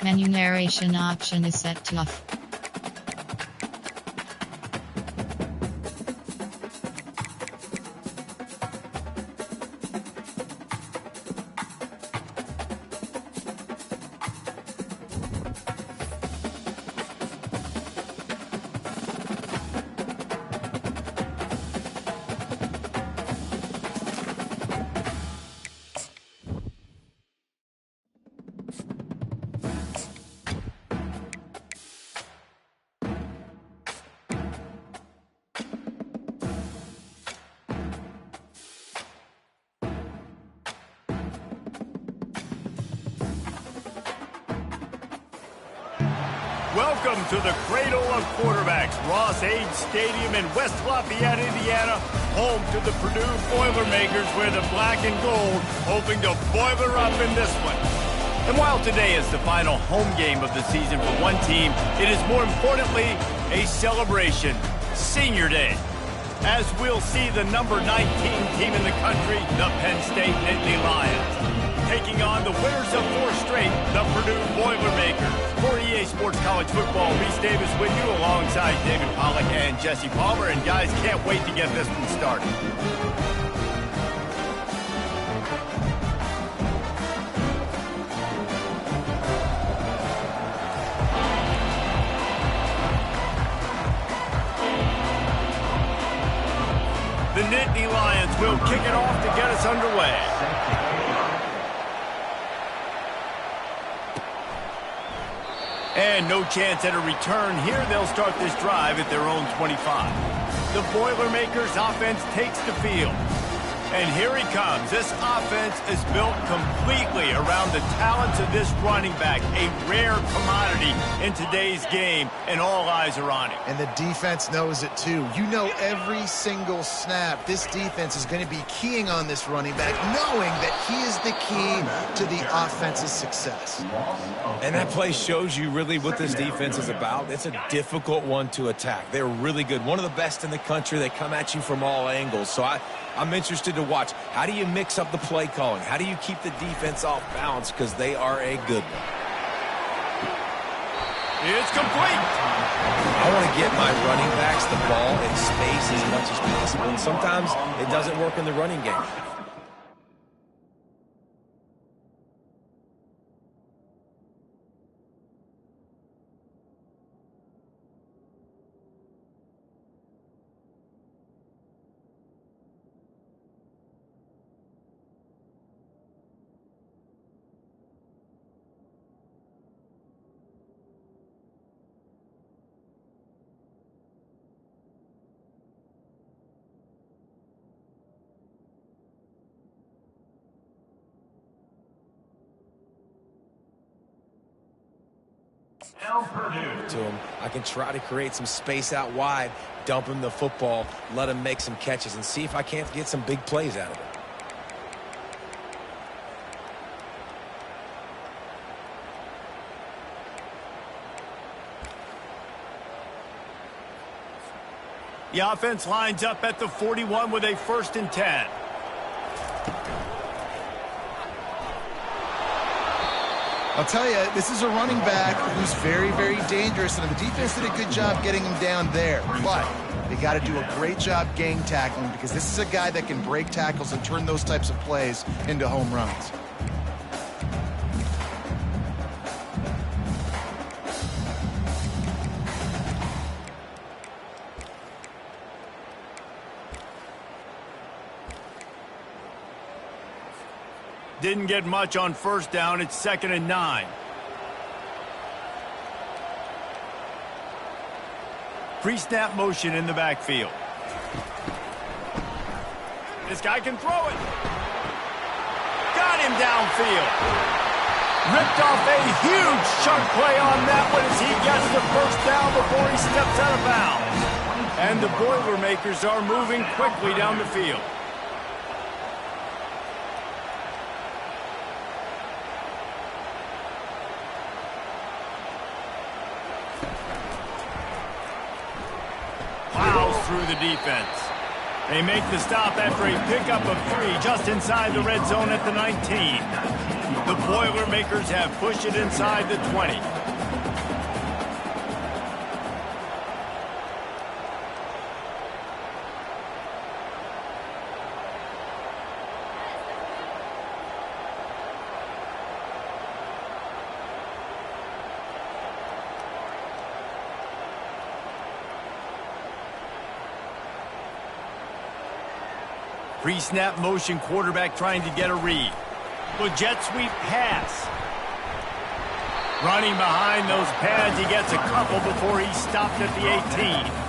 Menu narration option is set to off. Welcome to the cradle of quarterbacks, Ross-Ade Stadium in West Lafayette, Indiana, home to the Purdue Boilermakers, where the black and gold hoping to boiler up in this one. And while today is the final home game of the season for one team, it is more importantly a celebration, Senior Day, as we'll see the number 19 team in the country, the Penn State Nittany Lions, taking on the winners of 4 straight, the Purdue Boilermakers. For EA Sports College Football, Reese Davis with you alongside David Pollack and Jesse Palmer. And guys, can't wait to get this one started. The Nittany Lions will kick it off to get us underway. And no chance at a return here. They'll start this drive at their own 25. The Boilermakers offense takes the field. And here he comes. This offense is built completely around the talents of this running back, a rare commodity in today's game, and all eyes are on him. And the defense knows it too. You know, every single snap, this defense is going to be keying on this running back, knowing that he is the key to the offense's success. And that play shows you really what this defense is about. It's a difficult one to attack. They're really good. One of the best in the country. They come at you from all angles. So I'm interested to watch. How do you mix up the play calling? How do you keep the defense off balance? Because they are a good one. It's complete. I want to get my running backs the ball in space as much as possible. And sometimes it doesn't work in the running game. To him, I can try to create some space out wide, dump him the football, let him make some catches, and see if I can't get some big plays out of it. The offense lines up at the 41 with a 1st and 10. I'll tell you, this is a running back who's very, very dangerous, and the defense did a good job getting him down there. But they got to do a great job gang tackling, because this is a guy that can break tackles and turn those types of plays into home runs. Didn't get much on 1st down. It's 2nd and 9. Pre-snap motion in the backfield. This guy can throw it. Got him downfield. Ripped off a huge chunk play on that one as he gets the 1st down before he steps out of bounds. And the Boilermakers are moving quickly down the field. Through the defense. They make the stop after a pickup of 3 just inside the red zone at the 19. The Boilermakers have pushed it inside the 20. Pre-snap motion quarterback trying to get a read. The jet sweep pass. Running behind those pads, he gets a couple before he's stopped at the 18.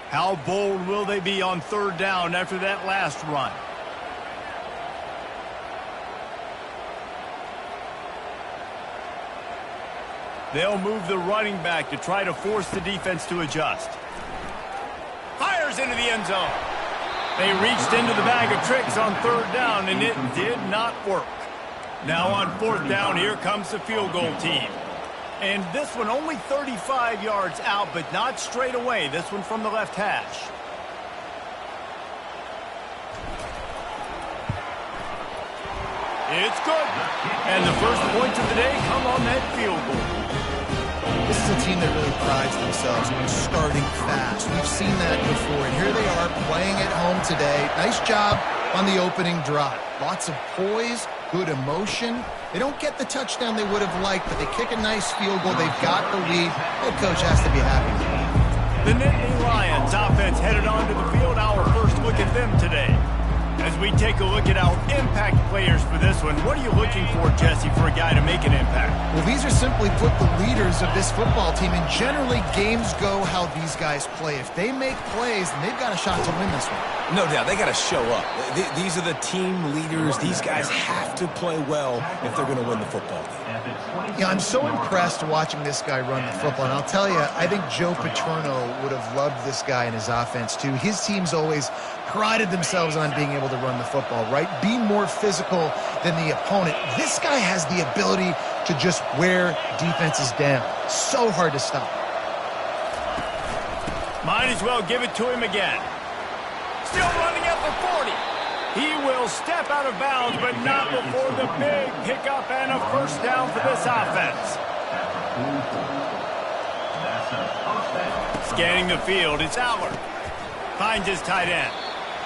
How bold will they be on 3rd down after that last run? They'll move the running back to try to force the defense to adjust. Fires into the end zone. They reached into the bag of tricks on 3rd down, and it did not work. Now on 4th down, here comes the field goal team. And this one only 35 yards out, but not straight away. This one from the left hash. It's good. And the first points of the day come on that field goal. This is a team that really prides themselves on starting fast. We've seen that before, and here they are playing at home today. Nice job on the opening drive. Lots of poise, good emotion. They don't get the touchdown they would have liked, but they kick a nice field goal. They've got the lead. Head coach has to be happy. The Nittany Lions offense headed onto the field. Our first look at them today. As we take a look at our impact players for this one, what are you looking for, Jesse, for a guy to make an impact? Well, these are simply put the leaders of this football team, and generally games go how these guys play. If they make plays, then they've got a shot to win this one. No doubt, they got to show up. These are the team leaders. These guys have to play well if they're going to win the football game. Yeah, I'm so impressed watching this guy run the football, and I'll tell you, I think Joe Paterno would have loved this guy in his offense too. His teams always prided themselves on being able to run the football, right? Be more physical than the opponent. This guy has the ability to just wear defenses down. So hard to stop. Might as well give it to him again. Still running at the 40. He will step out of bounds, but not before the big pickup and a first down for this offense. Scanning the field, it's Allard. Finds his tight end.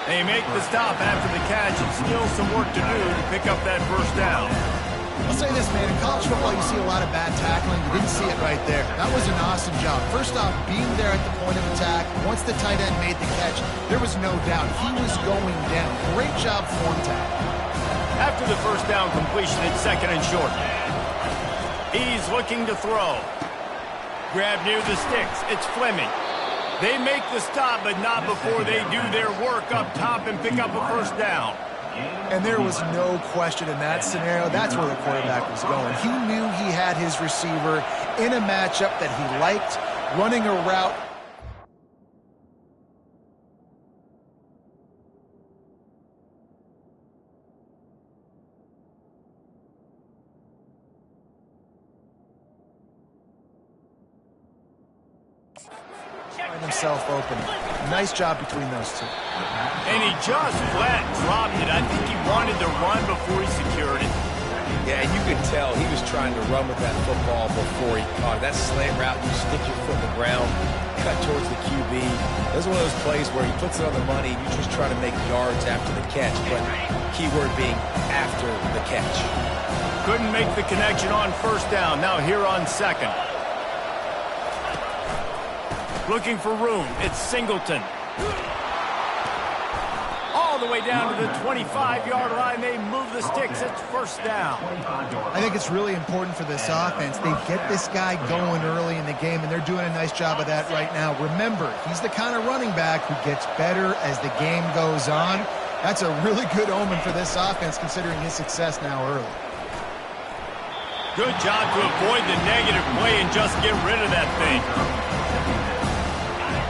They make the stop after the catch, and still some work to do to pick up that first down. I'll say this, man. In college football, you see a lot of bad tackling. You didn't see it right there. That was an awesome job. First off, being there at the point of attack. Once the tight end made the catch, there was no doubt he was going down. Great job form tackle. After the first down completion, it's 2nd and short. He's looking to throw. Grab near the sticks. It's Fleming. They make the stop, but not before they do their work up top and pick up a first down. And there was no question in that scenario. That's where the quarterback was going. He knew he had his receiver in a matchup that he liked, running a route. Find himself open. Nice job between those two. And he just flat dropped it. I think he wanted to run before he secured it. Yeah, and you could tell he was trying to run with that football before he caught it. That slant route, you stick your foot in the ground, cut towards the QB. That's one of those plays where he puts it on the money and you just try to make yards after the catch, but keyword being after the catch. Couldn't make the connection on first down. Now here on 2nd. Looking for room. It's Singleton. All the way down to the 25-yard line. They move the sticks. It's first down. I think it's really important for this offense. They get this guy going early in the game, and they're doing a nice job of that right now. Remember, he's the kind of running back who gets better as the game goes on. That's a really good omen for this offense, considering his success now early. Good job to avoid the negative play and just get rid of that thing.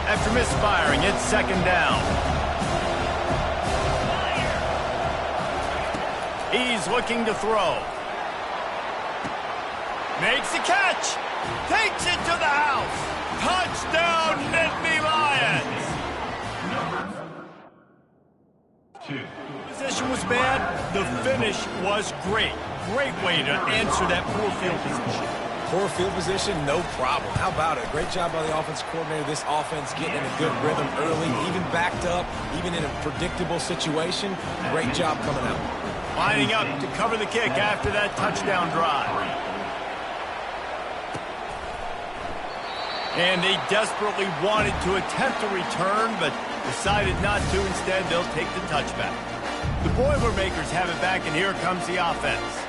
After misfiring, it's second down. He's looking to throw. Makes the catch. Takes it to the house. Touchdown, Nittany Lions. Position was bad. The finish was great. Great way to answer that poor field position. Poor field position, no problem. How about it? Great job by the offense coordinator. This offense getting in a good rhythm early, even backed up, even in a predictable situation. Great job coming out. Lining up to cover the kick after that touchdown drive. And they desperately wanted to attempt a return, but decided not to. Instead, they'll take the touchback. The Boilermakers have it back, and here comes the offense.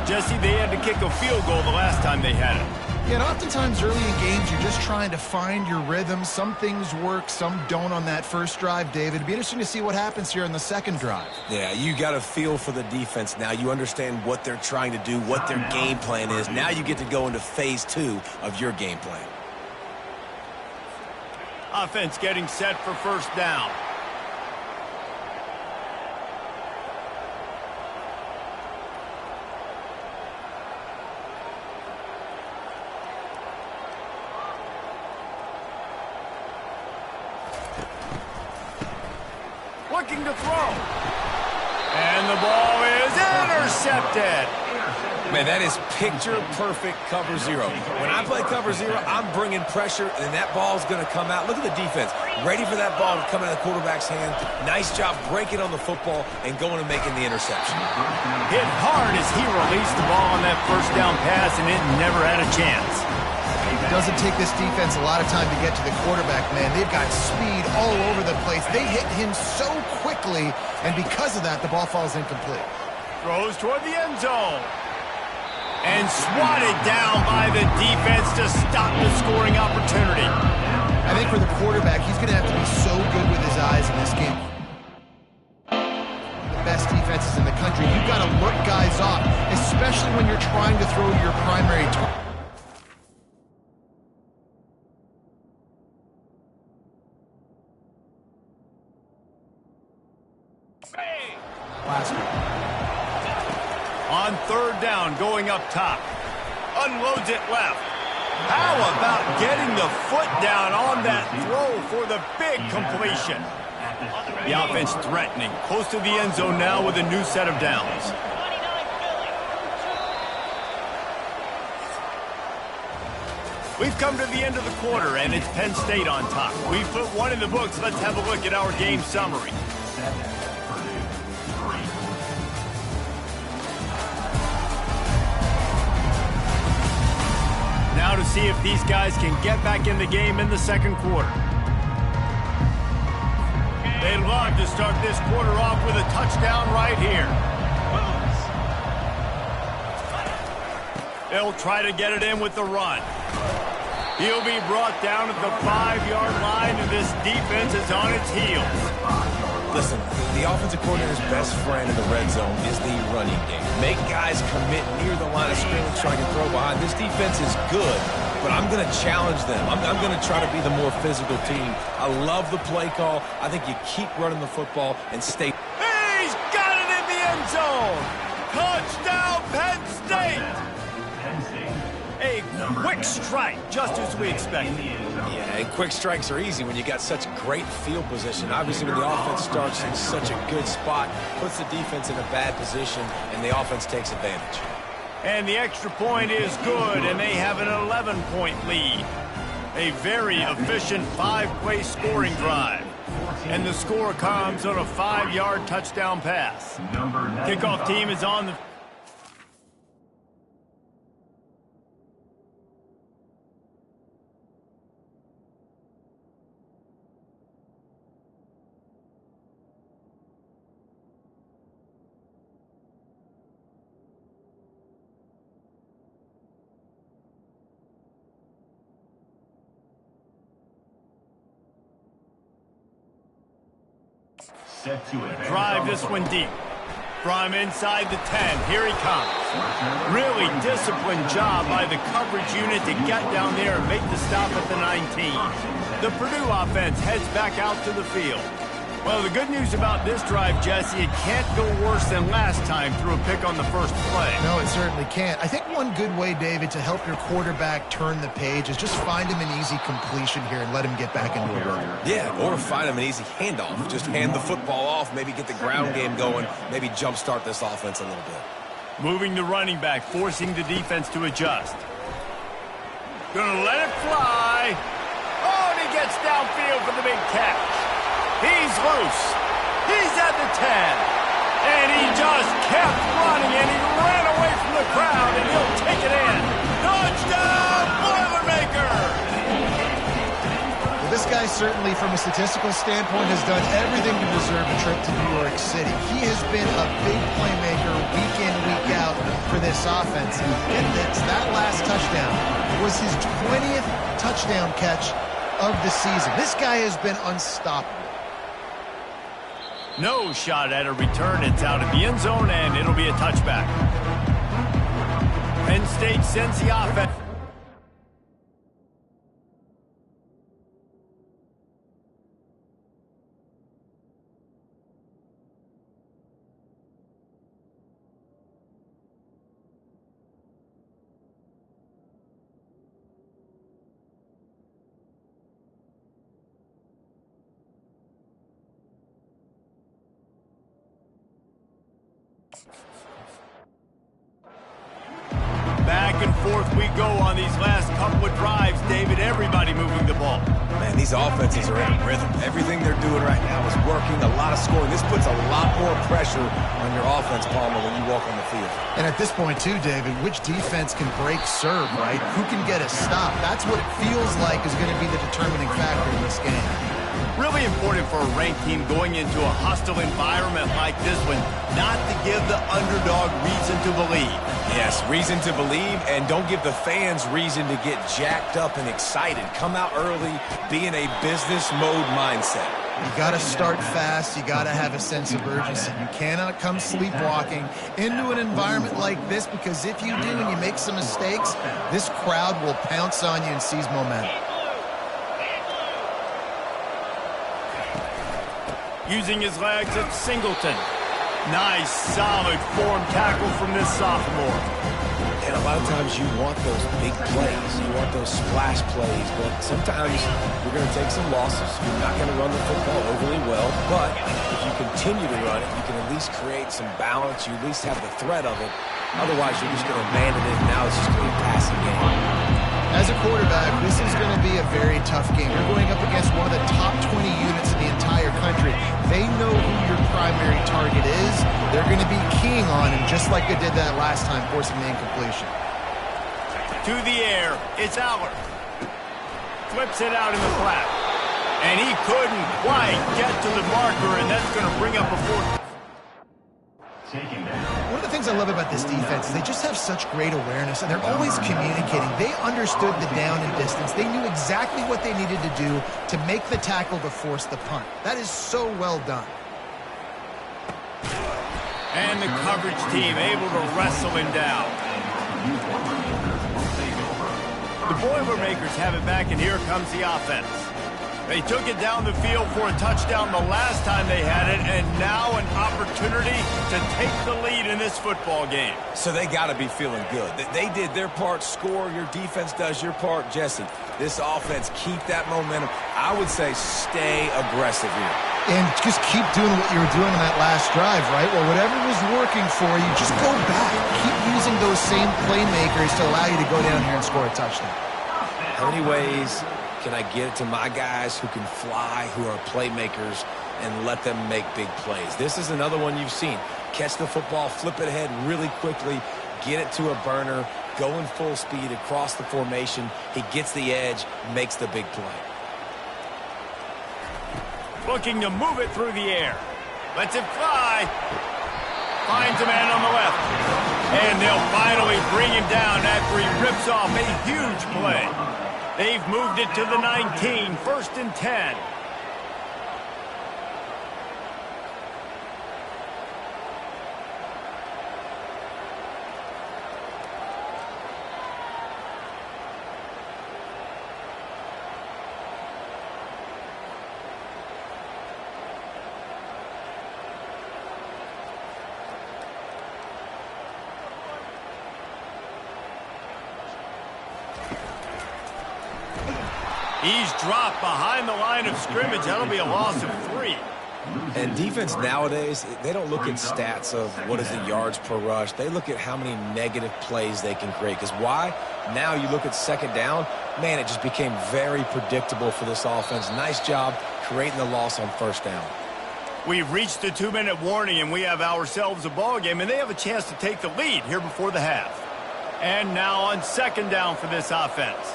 Jesse, they had to kick a field goal the last time they had it. Yeah, and oftentimes early in games, you're just trying to find your rhythm. Some things work, some don't on that first drive, David. It'd be interesting to see what happens here in the second drive. Yeah, you got a feel for the defense now. You understand what they're trying to do, what their game plan is. Now you get to go into phase 2 of your game plan. Offense getting set for first down. Looking to throw. And the ball is intercepted. Man, that is picture-perfect cover 0. When I play cover 0, I'm bringing pressure, and that ball's going to come out. Look at the defense. Ready for that ball to come out of the quarterback's hand. Nice job breaking on the football and going and making the interception. Hit hard as he released the ball on that first down pass, and it never had a chance. It doesn't take this defense a lot of time to get to the quarterback, man. They've got speed all over the place. They hit him so quickly, and because of that, the ball falls incomplete. Throws toward the end zone. And swatted down by the defense to stop the scoring opportunity. I think for the quarterback, he's going to have to be so good with his eyes in this game. The best defenses in the country. You've got to look guys off, especially when you're trying to throw your primary target. On third down, going up top. Unloads it left. How about getting the foot down on that throw for the big completion? The offense threatening. Close to the end zone now with a new set of downs. We've come to the end of the quarter, and it's Penn State on top. We've put one in the books. Let's have a look at our game summary. Now to see if these guys can get back in the game in the second quarter. They'd love to start this quarter off with a touchdown right here. They'll try to get it in with the run. He'll be brought down at the 5-yard line, and this defense is on its heels. Listen, the offensive coordinator's best friend in the red zone is the running game. Make guys commit near the line of scrimmage trying to throw behind. This defense is good, but I'm going to challenge them. I'm going to try to be the more physical team. I love the play call. I think you keep running the football and stay. He's got it in the end zone. Touchdown, Penn State. A quick strike, just as we expected. Yeah, and quick strikes are easy when you got such great field position. Obviously, when the offense starts in such a good spot, puts the defense in a bad position, and the offense takes advantage. And the extra point is good, and they have an 11-point lead. A very efficient 5-play scoring drive. And the score comes on a 5-yard touchdown pass. Kickoff team is on the... Drive this one deep. From inside the 10, here he comes. Really disciplined job by the coverage unit to get down there and make the stop at the 19. The Purdue offense heads back out to the field. Well, the good news about this drive, Jesse, it can't go worse than last time through a pick on the first play. No, it certainly can't. I think one good way, David, to help your quarterback turn the page is just find him an easy completion here and let him get back into a run. Yeah, or find him an easy handoff. Just hand the football off, maybe get the ground game going, maybe jumpstart this offense a little bit. Moving the running back, forcing the defense to adjust. Gonna let it fly. Oh, and he gets downfield for the big catch. He's loose. He's at the 10. And he just kept running, and he ran away from the crowd, and he'll take it in. Touchdown, Boilermakers! Well, this guy certainly, from a statistical standpoint, has done everything to deserve a trip to New York City. He has been a big playmaker week in, week out for this offense. And get this, that last touchdown was his 20th touchdown catch of the season. This guy has been unstoppable. No shot at a return. It's out of the end zone, and it'll be a touchback. Penn State sends the offense. Back and forth we go on these last couple of drives, David. Everybody moving the ball. Man, these offenses are in a rhythm. Everything they're doing right now is working. A lot of scoring. This puts a lot more pressure on your offense, Palmer, when you walk on the field. And at this point, too, David, which defense can break serve, right? Who can get a stop? That's what it feels like is going to be the determining factor in this game. Really important for a ranked team going into a hostile environment like this one, not to give the underdog reason to believe. Yes, reason to believe, and don't give the fans reason to get jacked up and excited. Come out early, be in a business mode mindset. You got to start fast. You got to have a sense of urgency. You cannot come sleepwalking into an environment like this, because if you do and you make some mistakes, this crowd will pounce on you and seize momentum. Using his legs, it's Singleton. Nice, solid form tackle from this sophomore. And a lot of times you want those big plays. You want those splash plays. But sometimes you're going to take some losses. You're not going to run the football overly well. But if you continue to run it, you can at least create some balance. You at least have the threat of it. Otherwise, you're just going to abandon it. Now it's just going to be a passing game. As a quarterback, this is going to be a very tough game. You're going up against one of the top 20 units in the entire country. They know who your primary target is. They're going to be keying on him, just like they did that last time, forcing the incompletion. To the air, it's Aller. Flips it out in the flat. And he couldn't quite get to the marker, and that's going to bring up a fourth. One of the things I love about this defense is they just have such great awareness, and they're always communicating. They understood the down and distance. They knew exactly what they needed to do to make the tackle to force the punt. That is so well done. And the coverage team able to wrestle him down. The Boilermakers have it back, and here comes the offense. They took it down the field for a touchdown the last time they had it, and now an opportunity to take the lead in this football game. So they got to be feeling good. They did their part, score. Your defense does your part. Jesse, this offense, keep that momentum. I would say stay aggressive here. And just keep doing what you were doing in that last drive, right? Well, whatever was working for you, just go back. Keep using those same playmakers to allow you to go down here and score a touchdown. How many ways can I get it to my guys who can fly, who are playmakers, and let them make big plays? This is another one you've seen. Catch the football, flip it ahead really quickly, get it to a burner, go in full speed across the formation. He gets the edge, makes the big play. Looking to move it through the air. Lets it fly. Finds a man on the left. And they'll finally bring him down after he rips off a huge play. They've moved it to the 19, 1st and 10. He's dropped behind the line of scrimmage. That'll be a loss of 3. And defense nowadays, they don't look at stats of what is the yards per rush. They look at how many negative plays they can create. Because why? Now you look at second down, man, it just became very predictable for this offense. Nice job creating the loss on first down. We've reached the 2-minute warning, and we have ourselves a ball game, and they have a chance to take the lead here before the half. And now on second down for this offense.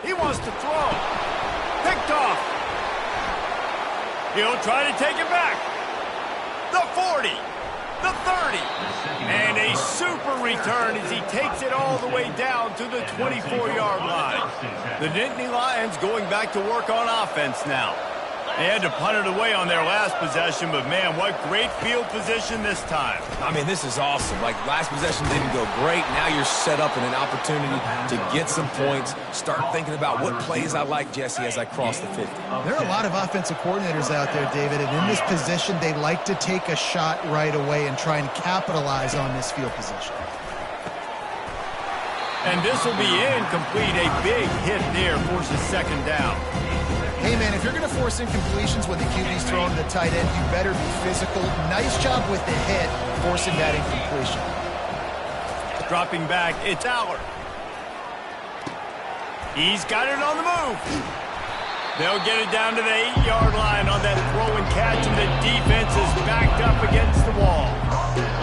He wants to throw. Picked off. He'll try to take it back. The 40. The 30. And a super return as he takes it all the way down to the 24-yard line. The Nittany Lions going back to work on offense now. They had to punt it away on their last possession, but, man, what great field position this time. I mean, this is awesome. Like, last possession didn't go great. Now you're set up in an opportunity to get some points. Start thinking about what plays I like, Jesse, as I cross the 50. There are a lot of offensive coordinators out there, David, and in this position, they like to take a shot right away and try and capitalize on this field position. And this will be incomplete. A big hit there forces second down. Hey, man, if you're going to force incompletions when the QB's throwing to the tight end, you better be physical. Nice job with the hit, forcing that incompletion. Dropping back, it's Aller. He's got it on the move. They'll get it down to the 8-yard line on that throw and catch, and the defense is backed up against the wall.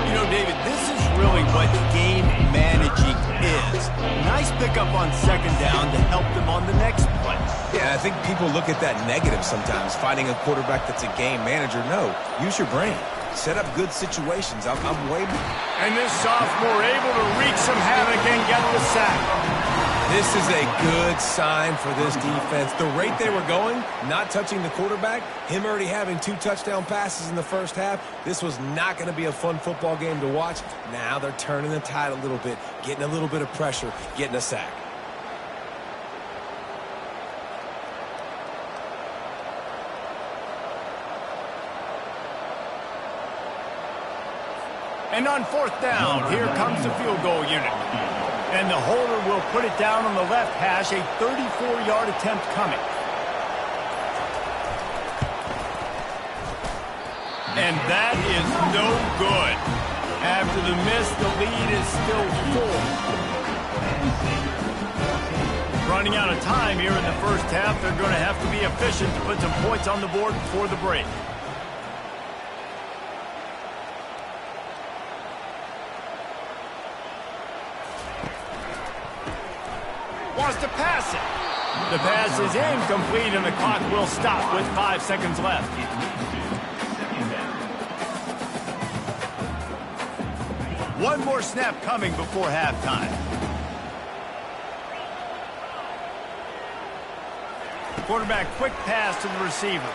You know, David, this is really what game managing is. Nice pickup on second down to help them on the next play. Yeah, I think people look at that negative sometimes, finding a quarterback that's a game manager. No, use your brain. Set up good situations. I'm way more. And this sophomore able to wreak some havoc and get the sack. This is a good sign for this defense. The rate they were going, not touching the quarterback, him already having 2 touchdown passes in the first half, this was not going to be a fun football game to watch. Now they're turning the tide a little bit, getting a little bit of pressure, getting a sack. And on fourth down, here comes the field goal unit. And the holder will put it down on the left hash, a 34-yard attempt coming. And that is no good. After the miss, the lead is still 4. Running out of time here in the first half, they're going to have to be efficient to put some points on the board before the break. Wants to pass it. The pass is incomplete, and the clock will stop with 5 seconds left. One more snap coming before halftime. Quarterback quick pass to the receiver.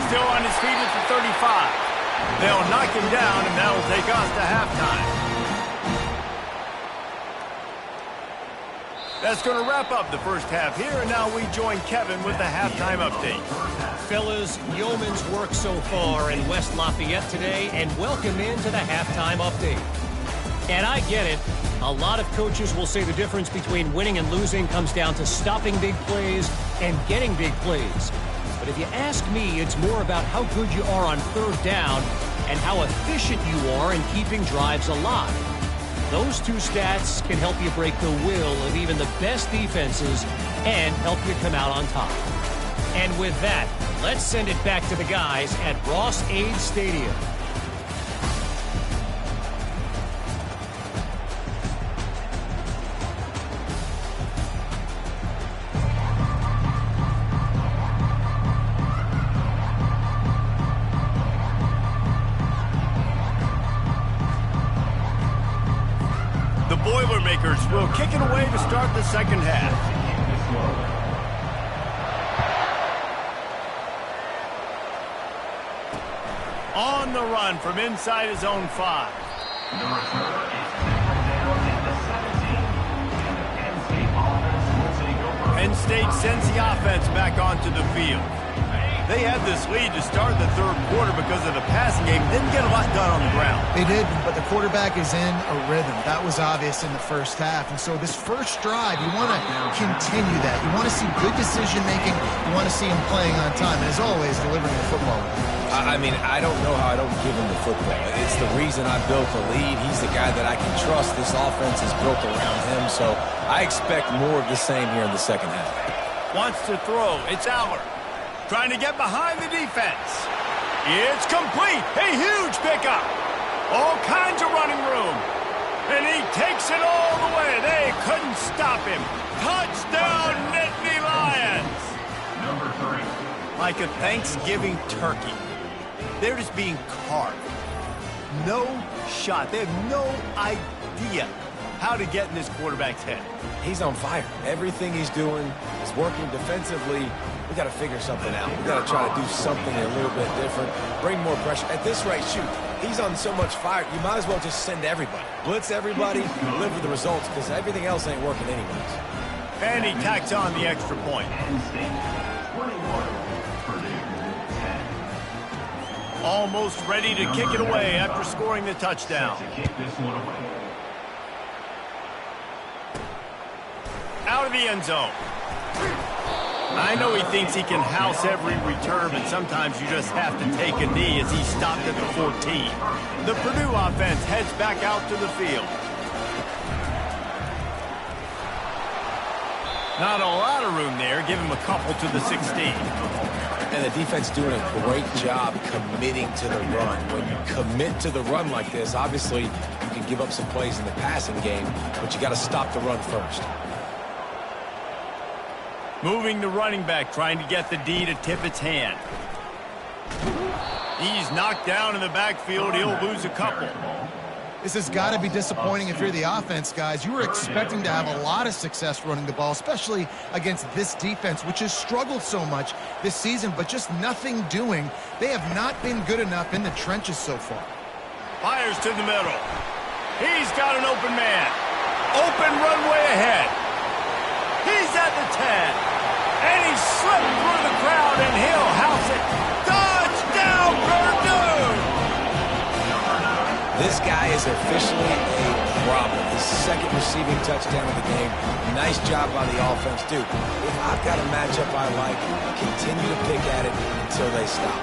Still on his feet at the 35. They'll knock him down, and that'll take us to halftime. That's going to wrap up the first half here, and now we join Kevin with the halftime update. Fellas, yeoman's work so far in West Lafayette today, and welcome into the halftime update. And I get it. A lot of coaches will say the difference between winning and losing comes down to stopping big plays and getting big plays. But if you ask me, it's more about how good you are on third down and how efficient you are in keeping drives alive. Those 2 stats can help you break the will of even the best defenses and help you come out on top. And with that, let's send it back to the guys at Ross-Ade Stadium. The Boilermakers will kick it away to start the second half. On the run from inside his own 5. Penn State sends the offense back onto the field. They had this lead to start the third quarter because of the passing game. Didn't get a lot done on the ground. They did, but the quarterback is in a rhythm. That was obvious in the first half. And so this first drive, you want to continue that. You want to see good decision-making. You want to see him playing on time. And as always, delivering the football. I mean, I don't know how I don't give him the football. It's the reason I built the lead. He's the guy that I can trust. This offense is built around him. So I expect more of the same here in the second half. Wants to throw. It's Aller. Trying to get behind the defense. It's complete. A huge pickup. All kinds of running room. And he takes it all the way. They couldn't stop him. Touchdown, Nittany Lions. Number 3. Like a Thanksgiving turkey. They're just being carved. No shot. They have no idea how to get in this quarterback's head. He's on fire. Everything he's doing is working defensively. We got to figure something out. We got to try to do something a little bit different. Bring more pressure. At this rate, shoot, he's on so much fire, you might as well just send everybody. Blitz everybody, live with the results, because everything else ain't working anyways. And he tacks on the extra point. Almost ready to kick it away after scoring the touchdown. Out of the end zone. I know he thinks he can house every return, but sometimes you just have to take a knee as he stopped at the 14. The Purdue offense heads back out to the field. Not a lot of room there. Give him a couple to the 16. And the defense doing a great job committing to the run. When you commit to the run like this, obviously you can give up some plays in the passing game, but you got to stop the run first. Moving the running back, trying to get the D to tip its hand. He's knocked down in the backfield. He'll lose a couple. This has got to be disappointing if you're the offense, guys. You were expecting to have a lot of success running the ball, especially against this defense, which has struggled so much this season, but just nothing doing. They have not been good enough in the trenches so far. Fires to the middle. He's got an open man. Open runway ahead. He's at the 10. And he slipped through the crowd, and he'll house it. Touchdown, Purdue! This guy is officially a problem. His second receiving touchdown of the game. Nice job by the offense. Dude, if I've got a matchup I like, continue to pick at it until they stop.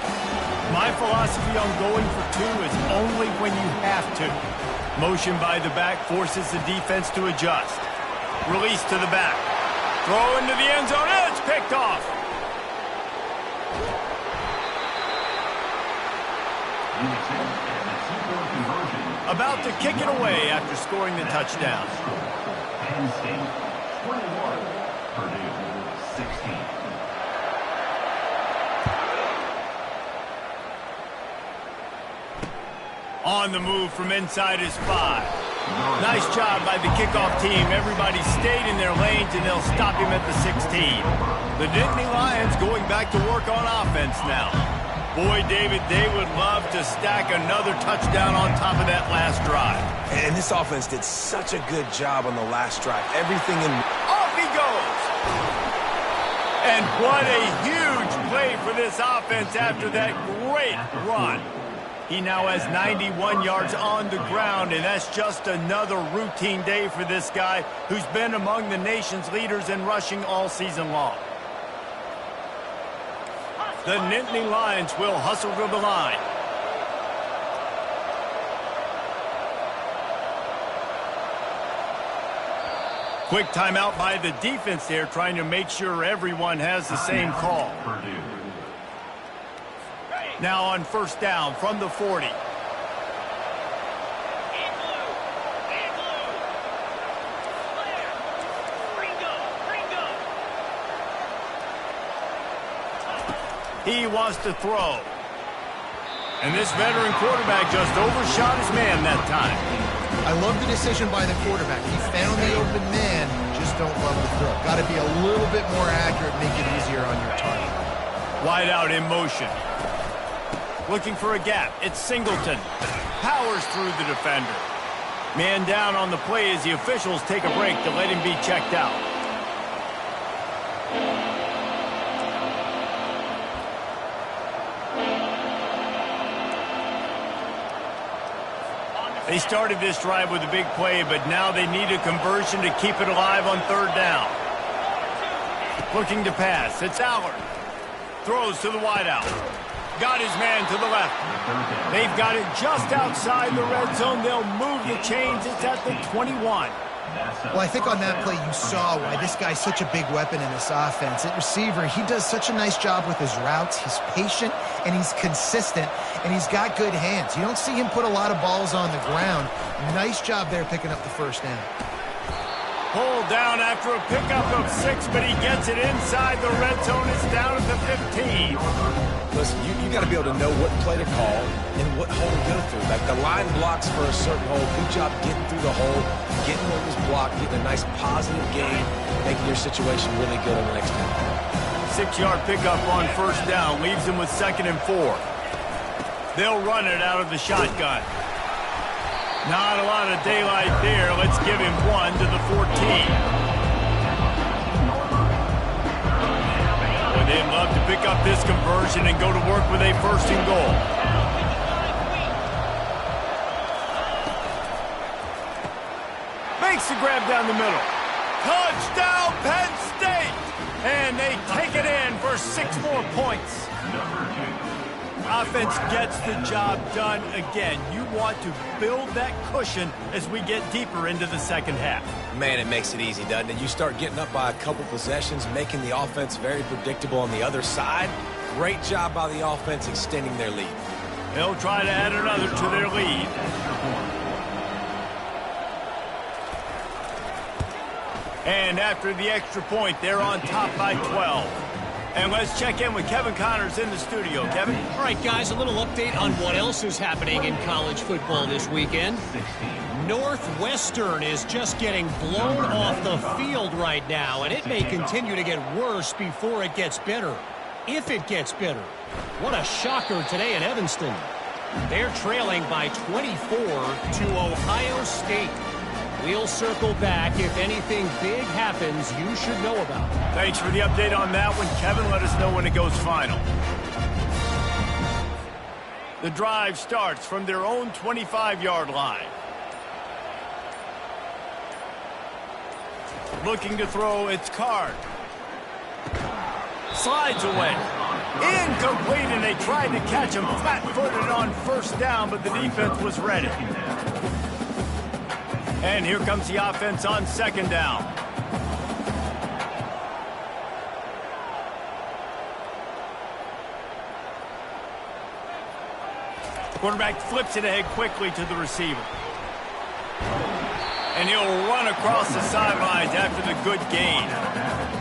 My philosophy on going for 2 is only when you have to. Motion by the back forces the defense to adjust. Release to the back. Throw into the end zone. It's picked off. About to kick it away after scoring the touchdown. Penn State, 21. Purdue, 16. On the move from inside his 5. Nice job by the kickoff team. Everybody stayed in their lanes, and they'll stop him at the 16. The Nittany Lions going back to work on offense now. Boy, David, they would love to stack another touchdown on top of that last drive. And this offense did such a good job on the last drive. Everything in... Off he goes! And what a huge play for this offense after that great run. He now has 91 yards on the ground, and that's just another routine day for this guy who's been among the nation's leaders in rushing all season long. The Nittany Lions will hustle to the line. Quick timeout by the defense there, trying to make sure everyone has the same call. Now on first down from the 40. He wants to throw. And this veteran quarterback just overshot his man that time. I love the decision by the quarterback. He found the open man, just don't love the throw. Got to be a little bit more accurate, make it easier on your target. Wide out in motion. Looking for a gap. It's Singleton. Powers through the defender. Man down on the play as the officials take a break to let him be checked out. They started this drive with a big play, but now they need a conversion to keep it alive on third down. Looking to pass. It's Allard. Throws to the wideout. Got his man to the left. They've got it just outside the red zone. They'll move the chains. It's at the 21. Well, I think on that play you saw why this guy's such a big weapon in this offense. At receiver, he does such a nice job with his routes. He's patient, and he's consistent, and he's got good hands. You don't see him put a lot of balls on the ground. Nice job there picking up the first down. Pulled down after a pickup of 6, but he gets it inside the red zone. It's down at the 15. Listen, you got to be able to know what play to call and what hole to go through. Like the line blocks for a certain hole. Good job getting through the hole, getting what was blocked, getting a nice positive gain, making your situation really good on the next down. 6-yard pickup on first down leaves them with 2nd and 4. They'll run it out of the shotgun. Not a lot of daylight there. Let's give him 1 to the 14. They'd love to pick up this conversion and go to work with a 1st and goal. Makes the grab down the middle. Touchdown, Penn State! And they take it in for 6 more points. Offense gets the job done again. You want to build that cushion as we get deeper into the second half. Man, it makes it easy, doesn't it? You start getting up by a couple possessions, making the offense very predictable on the other side. Great job by the offense extending their lead. They'll try to add another to their lead. And after the extra point, they're on top by 12. And let's check in with Kevin Connors in the studio. Kevin? All right, guys, a little update on what else is happening in college football this weekend. Northwestern is just getting blown off the field right now, and it may continue to get worse before it gets better. If it gets better. What a shocker today in Evanston. They're trailing by 24 to Ohio State. We'll circle back if anything big happens you should know about. Thanks for the update on that one, Kevin. Let us know when it goes final. The drive starts from their own 25-yard line. Looking to throw, it's Card. Slides away. Incomplete, and they tried to catch him flat-footed on first down, but the defense was ready. And here comes the offense on 2nd down. Quarterback flips it ahead quickly to the receiver. And he'll run across the sidelines after the good gain.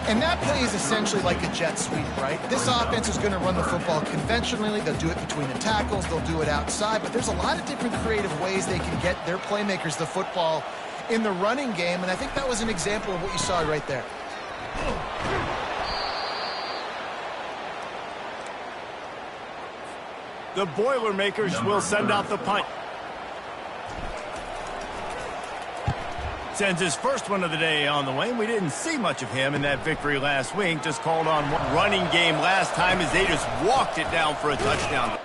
And that play is essentially like a jet sweep, right? This offense is going to run the football conventionally. They'll do it between the tackles. They'll do it outside. But there's a lot of different creative ways they can get their playmakers the football in the running game. And I think that was an example of what you saw right there. The Boilermakers will send out the punt. Sends his first one of the day on the way. We didn't see much of him in that victory last week. Just called on one running game last time as they just walked it down for a touchdown.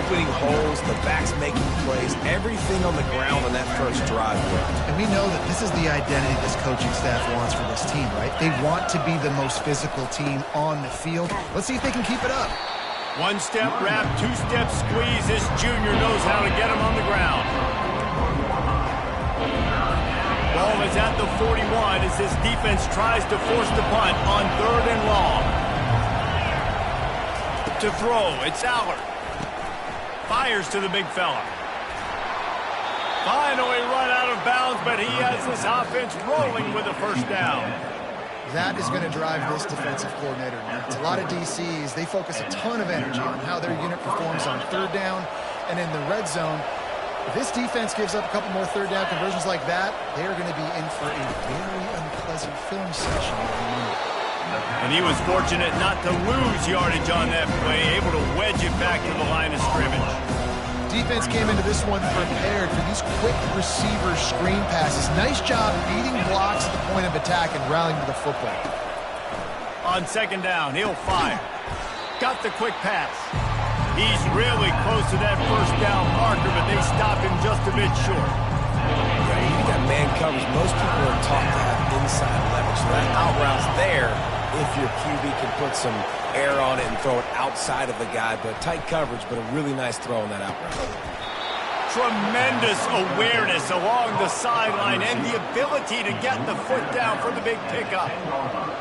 opening holes, the backs making plays, everything on the ground on that first drive worked. And we know that this is the identity this coaching staff wants for this team, right? They want to be the most physical team on the field. Let's see if they can keep it up. One-step wrap, two-step squeeze. This junior knows how to get him on the ground. Ball is at the 41 as this defense tries to force the punt on 3rd and long. To throw, it's Allard. Fires to the big fella. Finally run out of bounds, but he has this offense rolling with a first down. That is going to drive this defensive coordinator nuts. A lot of DCs, they focus a ton of energy on how their unit performs on 3rd down and in the red zone. If this defense gives up a couple more 3rd down conversions like that, they are going to be in for a very unpleasant film session. And he was fortunate not to lose yardage on that play, able to wedge it back to the line of scrimmage. Defense came into this one prepared for these quick receiver screen passes. Nice job beating blocks at the point of attack and rallying to the football. On 2nd down, he'll fire. Got the quick pass. He's really close to that first down marker, but they stopped him just a bit short. Yeah, you got man coverage. Most people are taught to have inside leverage. So that out route's there if your QB can put some air on it and throw it outside of the guy. But tight coverage, but a really nice throw on that out route. Tremendous awareness along the sideline and the ability to get the foot down for the big pickup.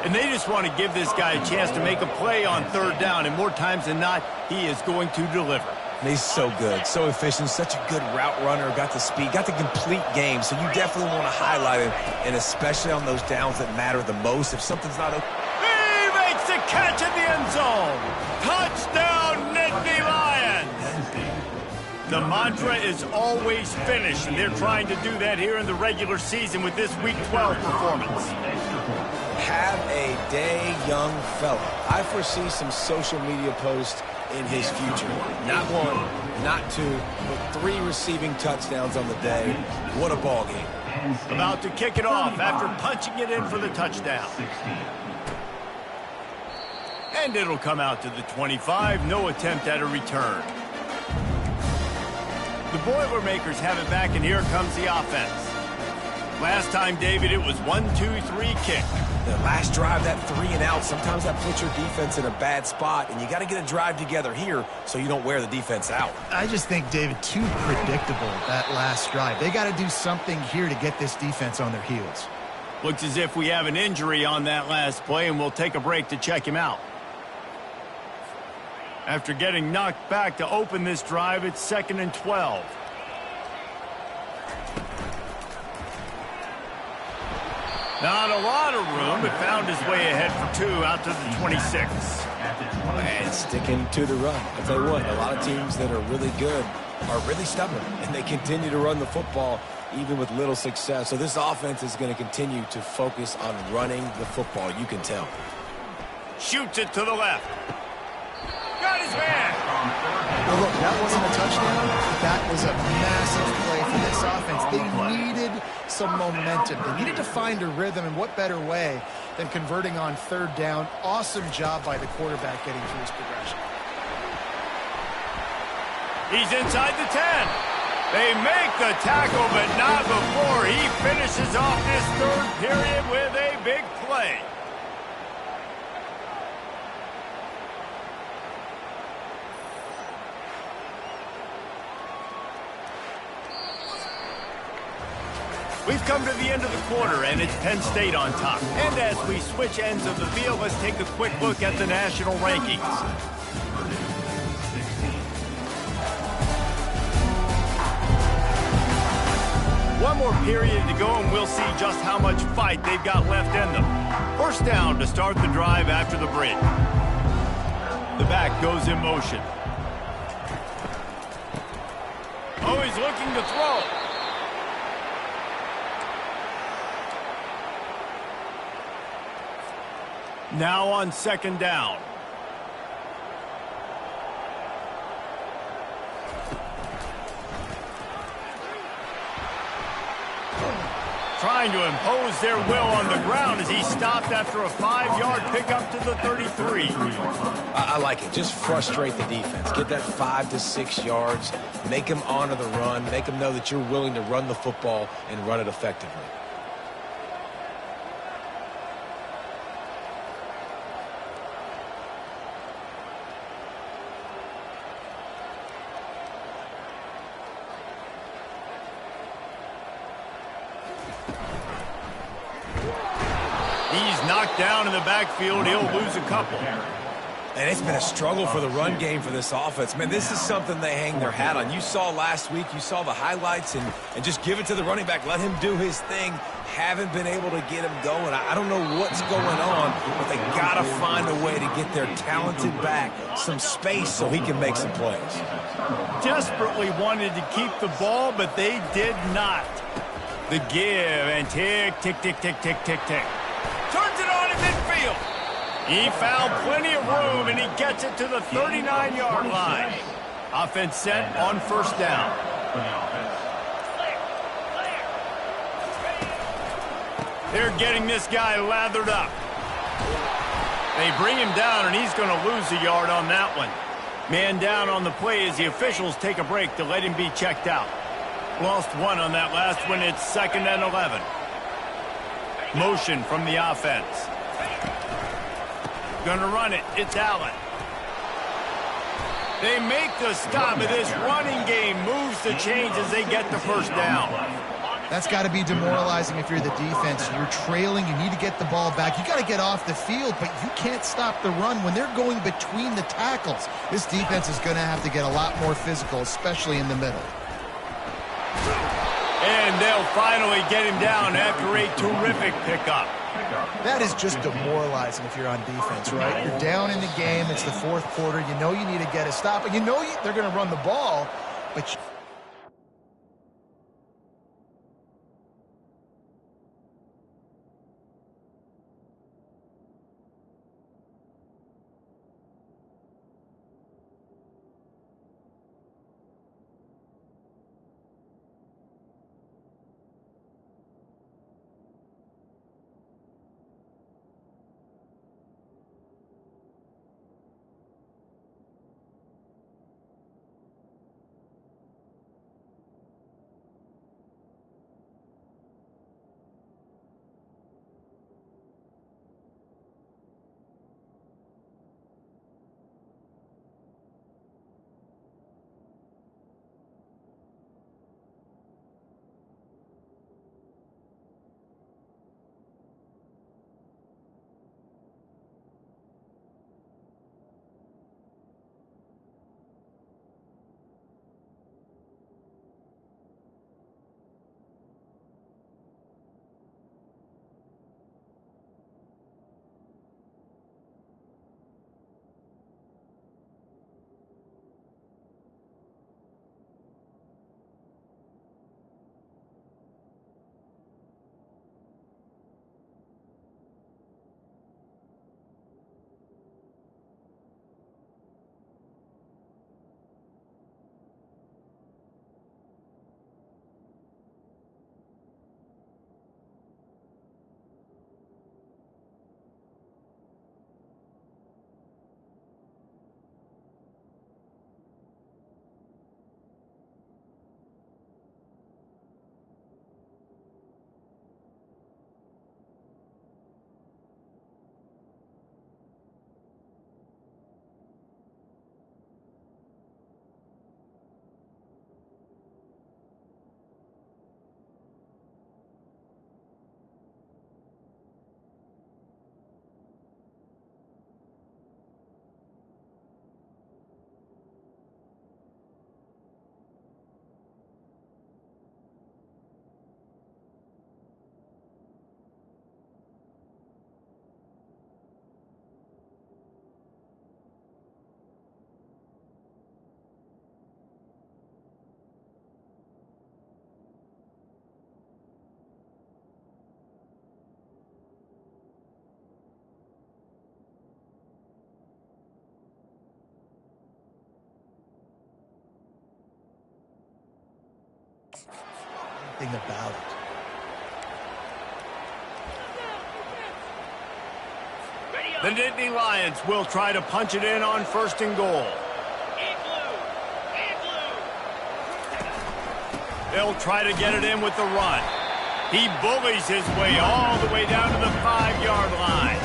And they just want to give this guy a chance to make a play on 3rd down, and more times than not, he is going to deliver. He's so good, so efficient, such a good route runner, got the speed, got the complete game, so you definitely want to highlight him, and especially on those downs that matter the most. If something's not open. He makes the catch in the end zone. Touchdown, Nittany Lions. The mantra is always finish, and they're trying to do that here in the regular season with this Week 12 performance. Have a day, young fella. I foresee some social media posts in his future. Not 1, not 2, but 3 receiving touchdowns on the day. What a ball game. About to kick it off after punching it in for the touchdown. And it'll come out to the 25. No attempt at a return. The Boilermakers have it back, and here comes the offense. Last time, David, it was 1-2-3 kick. The last drive, that 3 and out, sometimes that puts your defense in a bad spot, and you got to get a drive together here so you don't wear the defense out. I just think, David, too predictable, that last drive. They got to do something here to get this defense on their heels. Looks as if we have an injury on that last play, and we'll take a break to check him out. After getting knocked back to open this drive, it's 2nd and 12. Not a lot of room, but found his way ahead for 2 out to the 26. And sticking to the run. I'll tell you what, a lot of teams that are really good are really stubborn, and they continue to run the football even with little success. So this offense is going to continue to focus on running the football, you can tell. Shoots it to the left. Got his man. Well, look, that wasn't a touchdown. That was a massive play for this offense. They needed some momentum. They needed to find a rhythm, and what better way than converting on 3rd down. Awesome job by the quarterback getting through his progression. He's inside the 10. They make the tackle, but not before he finishes off this 3rd period with a big play. We've come to the end of the quarter, and it's Penn State on top. And as we switch ends of the field, let's take a quick look at the national rankings. One more period to go, and we'll see just how much fight they've got left in them. First down to start the drive after the bridge. The back goes in motion. Oh, he's looking to throw. Now on 2nd down. Trying trying to impose their will on the ground as he stopped after a 5-yard pickup to the 33. I like it. Just frustrate the defense. Get that 5 to 6 yards. Make them honor the run. Make them know that you're willing to run the football and run it effectively. He's knocked down in the backfield. He'll lose a couple. And it's been a struggle for the run game for this offense. Man, this is something they hang their hat on. You saw last week, you saw the highlights, and just give it to the running back. Let him do his thing. Haven't been able to get him going. I don't know what's going on, but they got to find a way to get their talented back some space so he can make some plays. Desperately wanted to keep the ball, but they did not. The give, and tick, tick, tick, tick, tick, tick, tick. Turns it on in midfield. He found plenty of room, and he gets it to the 39-yard line. Offense set on first down. They're getting this guy lathered up. They bring him down, and he's going to lose a yard on that one. Man down on the play as the officials take a break to let him be checked out. Lost one on that last one. It's 2nd and 11. Motion from the offense. Gonna run it. It's Allen. They make the stop, but this running game moves the chains as they get the first down. That's got to be demoralizing if you're the defense. You're trailing. You need to get the ball back. You got to get off the field, but you can't stop the run when they're going between the tackles. This defense is going to have to get a lot more physical, especially in the middle. And they'll finally get him down after a terrific pickup. That is just demoralizing if you're on defense, right? You're down in the game. It's the fourth quarter. You know you need to get a stop. And you know they're going to run the ball, but anything about it. The Nittany Lions will try to punch it in on 1st and goal. They'll try to get it in with the run. He bullies his way all the way down to the 5-yard line.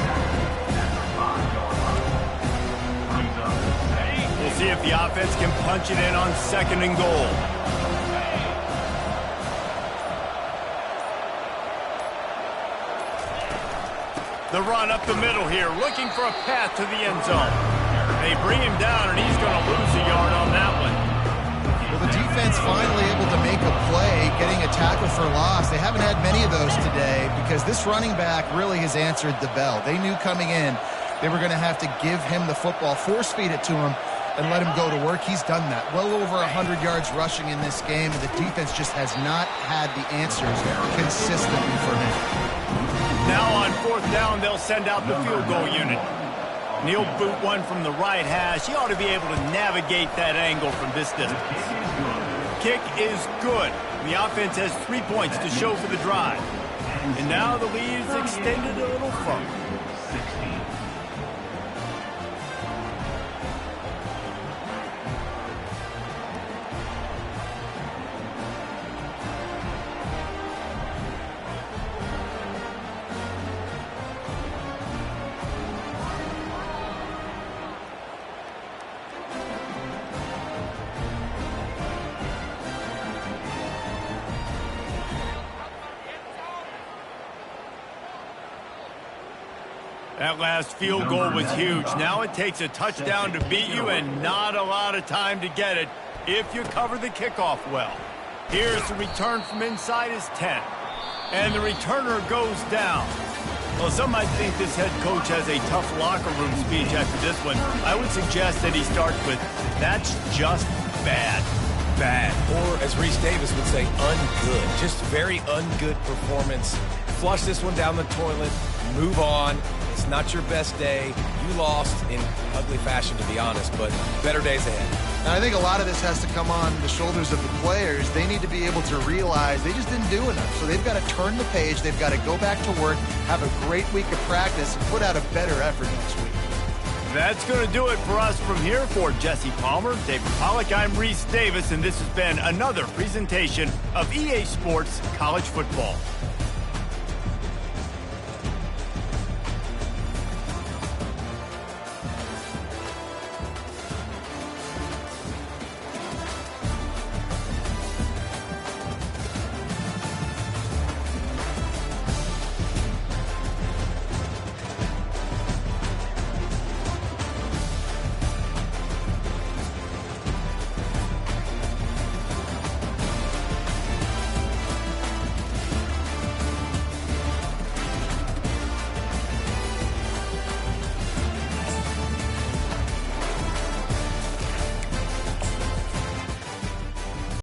We'll see if the offense can punch it in on 2nd and goal. The run up the middle here, looking for a path to the end zone. They bring him down, and he's going to lose a yard on that one. Well, the defense finally able to make a play, getting a tackle for loss. They haven't had many of those today because this running back really has answered the bell. They knew coming in they were going to have to give him the football, force feed it to him, and let him go to work. He's done that. Well over 100 yards rushing in this game. The defense just has not had the answers consistently for him. Now on 4th down, they'll send out the field goal unit. He'll boot one from the right hash. He ought to be able to navigate that angle from this distance. Kick is good. The offense has 3 points to show for the drive. And now the lead is extended a little further. That last field goal was huge. Now it takes a touchdown to beat you and not a lot of time to get it if you cover the kickoff well. Here's the return from inside his 10. And the returner goes down. Well, some might think this head coach has a tough locker room speech after this one. I would suggest that he starts with, "That's just bad." Bad. Or, as Reese Davis would say, ungood. Just very ungood performance. Flush this one down the toilet. Move on. It's not your best day. You lost in ugly fashion, to be honest, but better days ahead. And I think a lot of this has to come on the shoulders of the players. They need to be able to realize they just didn't do enough. So they've got to turn the page. They've got to go back to work, have a great week of practice, and put out a better effort next week. That's going to do it for us from here. For Jesse Palmer, David Pollack, I'm Reese Davis, and this has been another presentation of EA Sports College Football.